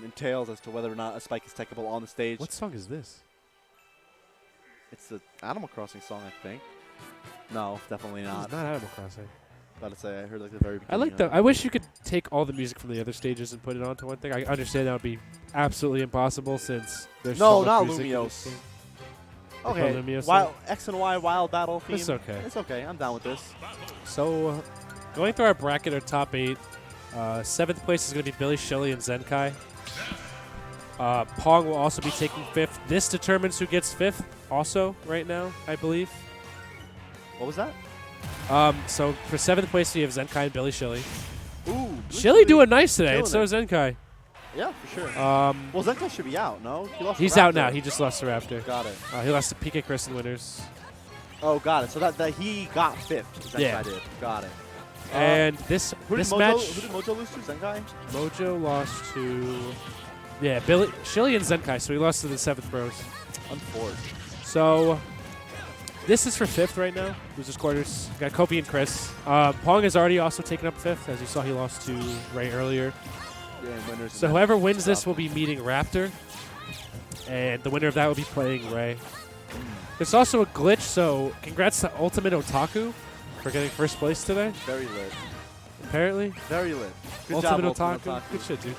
entails as to whether or not a spike is techable on the stage. What song is this? It's the Animal Crossing song, I think. No, definitely not. It's not Animal Crossing. About to say, I heard like the very beginning. I like the. I wish you could take all the music from the other stages and put it onto one thing. I understand that would be absolutely impossible since there's so much music in this game. Okay, Lumiose. wild, X and Y wild battle theme. It's okay. It's okay. I'm down with this. So, going through our bracket, our top 8, 7th place is going to be Billy, Shilly, and Zenkai. Pong will also be taking 5th. This determines who gets 5th also right now, I believe. What was that? So, for 7th place, we have Zenkai and Billy, Shilly. Ooh. Shilly doing nice today, and so is Zenkai. Yeah, for sure. Well, Zenkai should be out, no? He's out now. He just lost to Raptor. Got it. He lost to Pkchris in winners. Oh, got it. So that he got 5th. Zenkai Yeah. did. Got it. And this match, Who did Mojo lose to? Zenkai? Mojo lost to, Billy, Shilly, and Zenkai. So he lost to the 7th bros. Unfortunate. So this is for 5th right now. Losers quarters. Got Kofi and Chris. Pong has already also taken up 5th. As you saw, he lost to Ray earlier. Yeah, so whoever wins this will be meeting Raptor, and the winner of that will be playing Ray. There's also a glitch, so congrats to Ultimate Otaku for getting 1st place today. Very lit. Apparently. Very lit. Good Ultimate job, Otaku. Good shit, dude.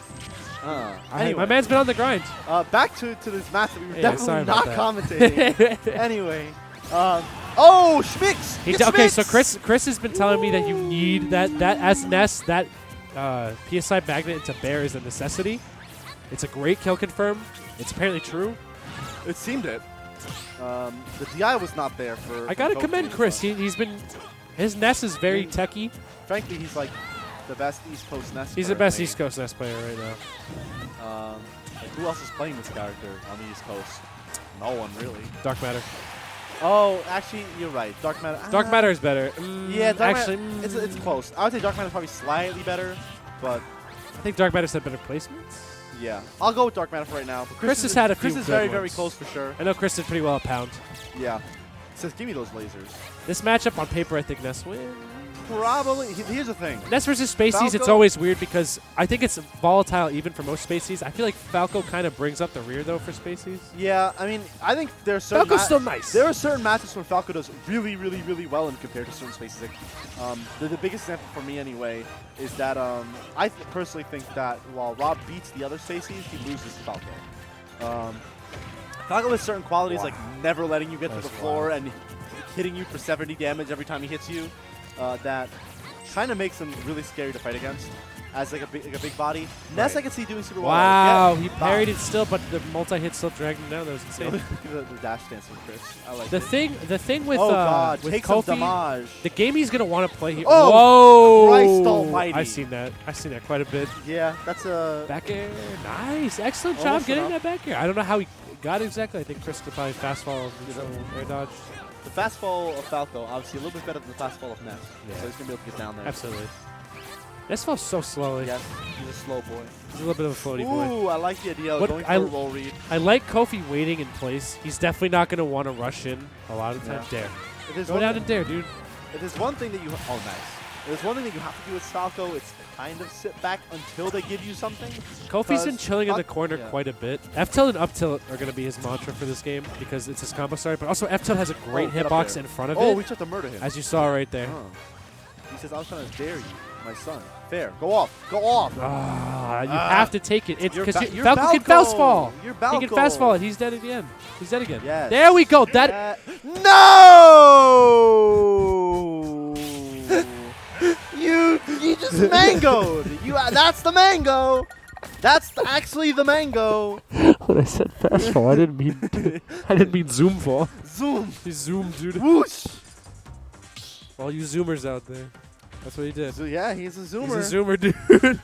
Anyway. My man's been on the grind. Back to this match that we were Yeah, definitely not that. commentating. Anyway. Oh, Schmicks! Okay, so Chris has been telling me that you need that as Ness, that PSI magnet into Bear is a necessity. It's a great kill confirm. It's apparently true. It seemed it. The DI was not there for. I gotta Kofi, commend Chris. He's been, his Ness is very techy. Frankly, he's like the best East Coast Ness. He's the best East Coast Ness player right now. Like who else is playing this character on the East Coast? No one really. Dark Matter. Oh, actually, you're right. Dark Matter. Dark Matter is better. Yeah, it's close. I would say Dark Matter is probably slightly better, but I think Dark Matter's had better placements. Yeah, I'll go with Dark Matter for right now. But Chris has had a few. Chris is very close for sure. I know Chris did pretty well at Pound. Yeah, says give me those lasers. This matchup on paper, I think Ness wins. Probably. Here's the thing. Ness versus Spaceys, it's always weird because I think it's volatile even for most Spaceys. I feel like Falco kind of brings up the rear though for Spaceys. Yeah, I mean, I think there's certain Falco's still nice. There are certain matches where Falco does really well in compared to certain Spaceys. Like, the biggest example for me anyway is that I personally think that while Rob beats the other Spaceys, he loses to Falco. Falco has certain qualities like never letting you get to the floor and hitting you for 70 damage every time he hits you. That kind of makes him really scary to fight against as like a big body. Ness I can see doing super well. Wow, he parried it still, but the multi-hit still dragged him down. That was insane. the dash dance from Chris. I like the thing with with Kofi, the game he's gonna want to play here. Oh, whoa! Christ almighty! I've seen that quite a bit. Yeah, that's a back air. Nice, excellent job getting that back air. I don't know how he got it exactly. I think Chris could probably fast fall air dodge. The fast fall of Falco, obviously a little bit better than the fast fall of Ness. Yeah. So he's going to be able to get down there. Absolutely. Ness falls so slowly. Yes, he's a slow boy. He's a little bit of a floaty boy. Ooh, I like the idea of going for a roll read. I like Kofi waiting in place. He's definitely not going to want to rush in a lot of the time. Dare. Go down and dare, dude. If there's one thing that you... Oh, nice. If there's one thing that you have to do with Falco, it's kind of sit back until they give you something. Kofi's been chilling in the corner quite a bit. F-tilt and up-tilt are going to be his mantra for this game because it's his combo start. But also F-tilt has a great hitbox in front of it. Oh, we tried to murder him. As you saw right there. He says, I was trying to dare you, my son. Fair. Go off. Go off. You have to take it. Because Falco can fast fall. You're Falco. He can fast fall it. He's dead again. He's dead again. Yes. There we go. No! You just mangoed. That's the mango. That's actually the mango. When I said fast fall, I didn't mean zoom fall. Zoom. He zoomed, dude. Whoosh. All you zoomers out there. That's what he did. So yeah, he's a zoomer. He's a zoomer, dude.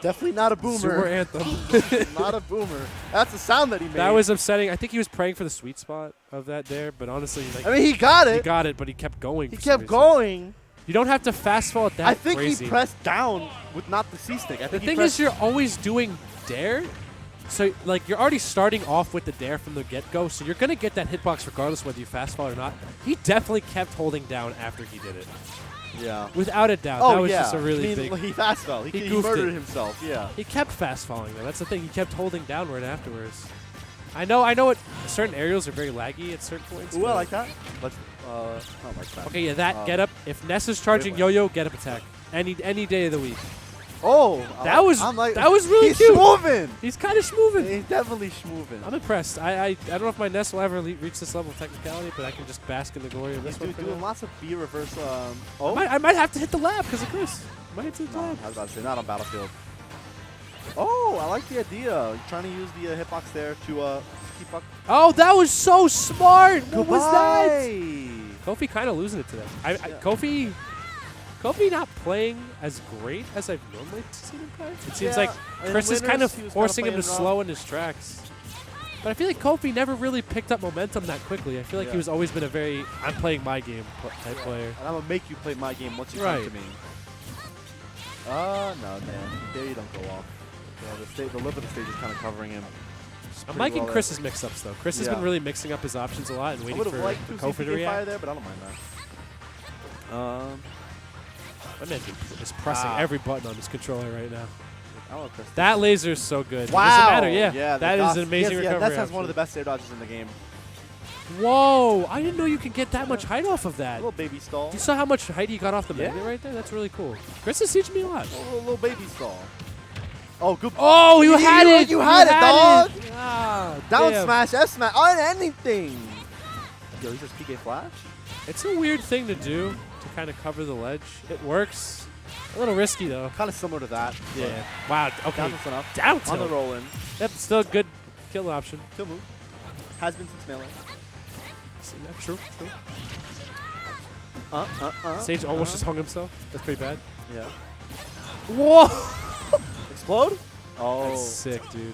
Definitely not a boomer. Zoomer anthem. Not a boomer. That's the sound that he made. That was upsetting. I think he was praying for the sweet spot of that there, but honestly, like, I mean, he got it. He got it, but he kept going. He kept going. You don't have to fast fall at that. I think crazy. he pressed down with not the C stick. The thing is, you're always doing dare. So, like, you're already starting off with the dare from the get-go, so you're going to get that hitbox regardless whether you fast fall or not. He definitely kept holding down after he did it. Yeah. Without a doubt. Oh, that was yeah. just a really I mean, big. he fast fell. He goofed murdered it. himself. Yeah. He kept fast falling though. That's the thing. He kept holding downward afterwards. I know what certain aerials are very laggy at certain points. Ooh, I like that. Let's not like that. Okay, yeah, that get up. If Ness is charging yo-yo, get up attack. Any day of the week. Oh, That was really he's cute. Schmovin'. He's kind of schmoving. He's definitely schmovin'. I'm impressed. I don't know if my Ness will ever reach this level of technicality, but I can just bask in the glory of He's this one. doing lots of B reverse. I might have to hit the lab because of Chris. Might hit the No, lab. I was about to say, not on Battlefield. Oh, I like the idea. You're trying to use the hitbox there to keep up. Oh, that was so smart. What was that? Goodbye. Kofi kind of losing it today. Kofi not playing as great as I've normally seen him play. It seems like in Chris is kind of winners, he was forcing him kinda to playing slow in his tracks. But I feel like Kofi never really picked up momentum that quickly. I feel like he was always been a very I'm playing my game type player. And I'm going to make you play my game once you come to me. No, man. There you don't go off. Yeah, the lip of the stage is kind of covering him. I'm liking Chris's mix-ups, though. Chris has been really mixing up his options a lot and waiting for Kofi to react. There, but I don't mind that. My man is pressing every button on his controller right now. I love Chris. That laser is so good. Wow. It doesn't matter, yeah. That is an amazing recovery. That has one of the best air dodges in the game. Whoa! I didn't know you could get that much height off of that. A little baby stall. You saw how much height he got off the magnet right there? That's really cool. Chris is teaching me a lot. A little baby stall. Oh, good. Oh, you had it! You had it, dog! Ah, Down damn. smash, F smash, on anything! Yo, he says PK flash? It's a weird thing to do, to kind of cover the ledge. It works. A little risky, though. Kind of similar to that. Yeah. Wow, okay. Down tilt's enough. Down tilt. On the roll in. Yep, still a good kill option. Kill move. Has been since melee. Yeah, true. Sage almost just hung himself. That's pretty bad. Yeah. Whoa! Explode? Oh. That's sick, dude.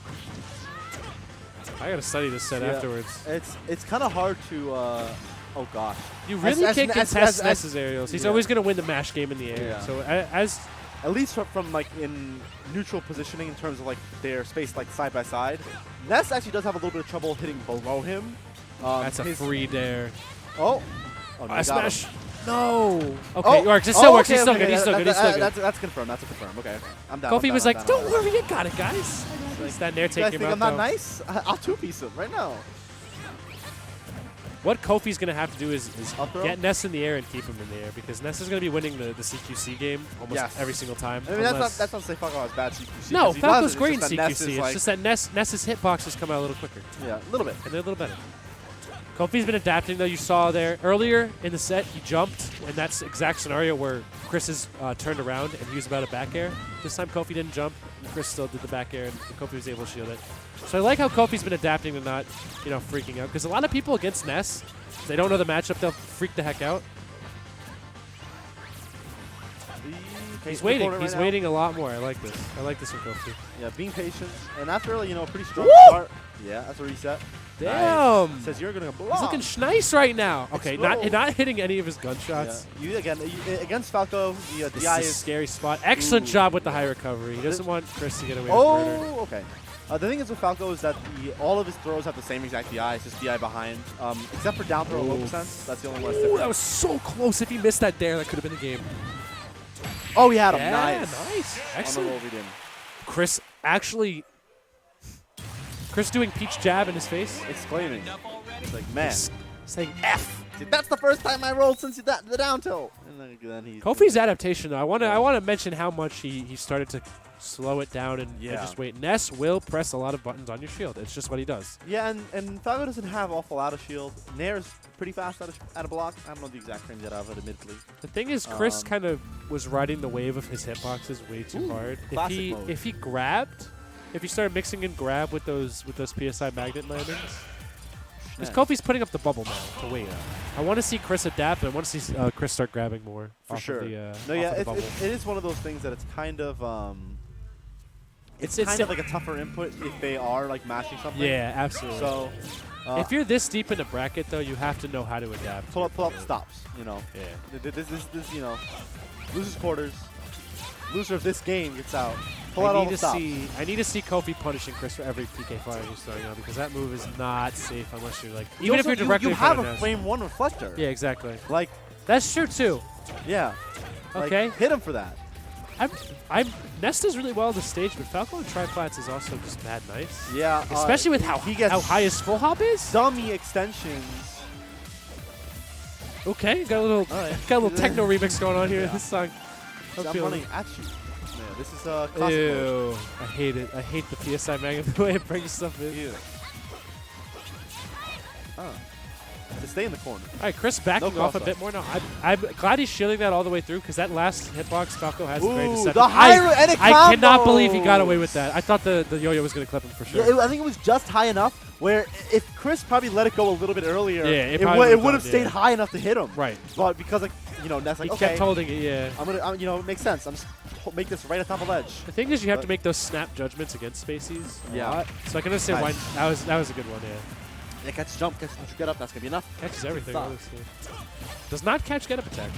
I gotta study this set afterwards. It's kind of hard to. Oh gosh. You really can't contest Ness's aerials. He's always gonna win the mash game in the air. Yeah. So as at least from like in neutral positioning in terms of like their space like side by side, Ness actually does have a little bit of trouble hitting below him. That's a free dare. Oh. No, I smash. No. Okay, oh. it works. It still works. He's still okay. good. He's still good. That's confirmed. That's a confirm. Okay. I'm down. Kofi was like, "Don't worry, you got it, guys." That nair you guys take him think out. I'm not though. nice? I'll two-piece him right now. What Kofi's going to have to do is get Ness in the air and keep him in the air because Ness is going to be winning the CQC game almost every single time. I mean, that's not to say Falco has bad CQC. No, Falco's great in CQC. It's just that Ness's hitboxes come out a little quicker. Yeah, a little bit. And they're a little better. Kofi's been adapting, though. You saw there earlier in the set, he jumped, and that's the exact scenario where Chris has turned around and he was about a back air. This time Kofi didn't jump, and Chris still did the back air, and Kofi was able to shield it. So I like how Kofi's been adapting to not, freaking out. Because a lot of people against Ness, if they don't know the matchup, they'll freak the heck out. He's waiting. He's waiting a lot more. I like this. I like this from Kofi. Yeah, being patient. And after a pretty strong start, yeah, that's a reset. Damn. Nice. Says you're gonna block. He's looking nice right now. Okay, Explode. not hitting any of his gunshots. Yeah. Against Falco, the This DI is a is scary spot. Excellent job with the high recovery. He doesn't want Chris to get away with murder. Oh, okay. The thing is with Falco is that all of his throws have the same exact DI. It's just DI behind, except for down throw low percent. That's the only one that's different. That was so close. If he missed that dare, that could have been the game. Oh, he had him. Yeah, nice. Excellent. On the roll we did. Chris doing peach jab in his face. Exclaiming. It's like, man. Saying F. That's the first time I rolled since the down tilt. And then he Kofi's adaptation, though. I want to mention how much he started to slow it down and just wait. Ness will press a lot of buttons on your shield. It's just what he does. Yeah, and Falco doesn't have awful out of shield. Nair is pretty fast out of block. I don't know the exact range of it, admittedly. The thing is, Chris kind of was riding the wave of his hitboxes way too hard. If he grabbed, if he started mixing in grab with those PSI magnet landings, because Kofi's putting up the bubble now to wait. I want to see Chris adapt, and I want to see Chris start grabbing more. For sure. It is one of those things that it's kind of it's kind of like a tougher input if they are like mashing something. Yeah, absolutely. So if you're this deep in the bracket, though, you have to know how to adapt. Pull up stops. Yeah. This loses quarters. Loser of this game gets out. I need to see Kofi punishing Chris for every PK fire he's throwing out because that move is not safe unless you're like even if you're directly you have a frame 1 reflector. Yeah, exactly. Like That's true too. Yeah. Okay. Like, hit him for that. Nest does really well on the stage, but Falco on tri-flats is also just mad nice. Yeah. Especially with how he gets high his full hop is. dummy extensions. Okay, got a little techno remix going on here in this song. I'm feeling running at you. Yeah, this is classic mode. Ew. I hate it. I hate the PSI magnet, the way it brings stuff in. Ew. To stay in the corner. All right, Chris backing off a bit more now. I'm glad he's shielding that all the way through because that last hitbox Falco has a great deception. The high and a I cannot believe he got away with that. I thought the yo-yo was going to clip him for sure. Yeah, I think it was just high enough where if Chris probably let it go a little bit earlier, it would have stayed high enough to hit him. Right. But because Ness he okay, kept holding it. Yeah. I'm gonna, it makes sense. I'm just make this right on top of ledge. The thing is, you have to make those snap judgments against spacies. Yeah. So I can understand why that was a good one. Yeah. Yeah, catch jump, catch get up. That's gonna be enough. Catches everything. Honestly. Does not catch get up attack.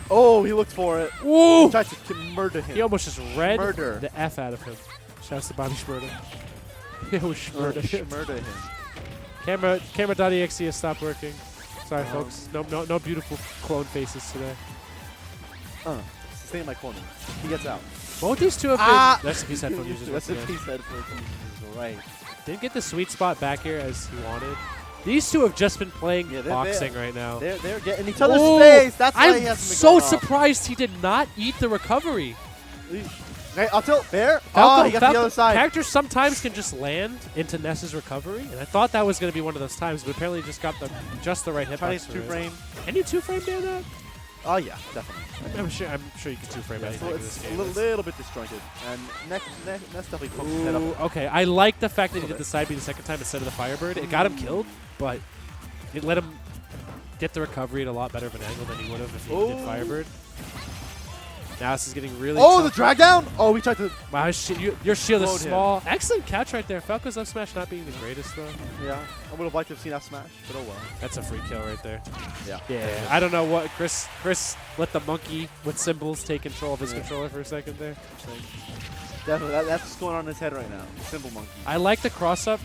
Oh, he looked for it. Ooh! He tried to murder him. He almost just read Murder. the F out of him. Shouts to Bobby Schmurda. He almost Schmurda him. Murder him. Camera.exe has stopped working. Sorry, folks. No beautiful clone faces today. Stay in my corner. He gets out. Both these two have been recipes headphone users. Recipes headphone users, right. Didn't get the sweet spot back here as he wanted. These two have just been playing boxing right now. They're getting each other's space. That's why he has to I'm so surprised he did not eat the recovery. Okay, I'll tilt. There. Falco, He got the other side. Characters sometimes can just land into Ness's recovery, and I thought that was going to be one of those times, but apparently just got just the right hitbox. Try to two-frame. Can you two-frame down that? Oh, yeah, definitely. I'm sure you can two-frame anything in this game. It's a little bit disjointed, and Ness definitely poked his head up. Okay, I like the fact that he did the side B the second time instead of the Firebird. It got him killed, but it let him get the recovery at a lot better of an angle than he would have if he did Firebird. Now this is getting really tough. The drag down? Oh, we tried to... Wow, your shield is small. Excellent catch right there. Falco's up smash not being the greatest, though. Yeah, I would have liked to have seen up smash, but oh well. That's a free kill right there. Yeah. Yeah, I don't know what... Chris let the monkey with symbols take control of his controller for a second there. Definitely, that's what's going on in his head right now. The symbol monkey. I like the cross-up.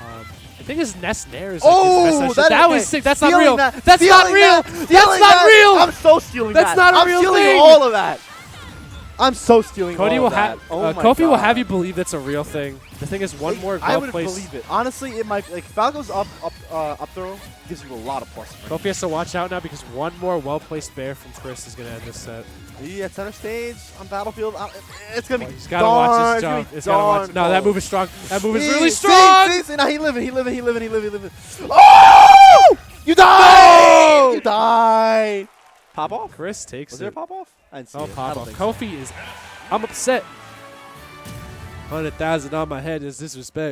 I think his Ness Nair is like his best. That was sick. That's not real. That's not real. That's not real. I'm so stealing that. That's not a real thing. I'm stealing all of that. I'm so stealing all of that. Kofi will have you believe that's a real thing. The thing is, one more I would well-placed. believe it. Honestly, it might Falco's up throw gives you a lot of plus. Kofi has to watch out now because one more well-placed bear from Chris is going to end this set. He at center stage on Battlefield. It's gonna be. He's got to watch his jump. He's got to watch. No, that move is strong. That move is really strong. See, now he living. Oh! You died! No! You died! Pop off? Chris takes it. Was there a pop off? I didn't see it. Pop off. Kofi is. I'm upset. 100,000 on my head is disrespect.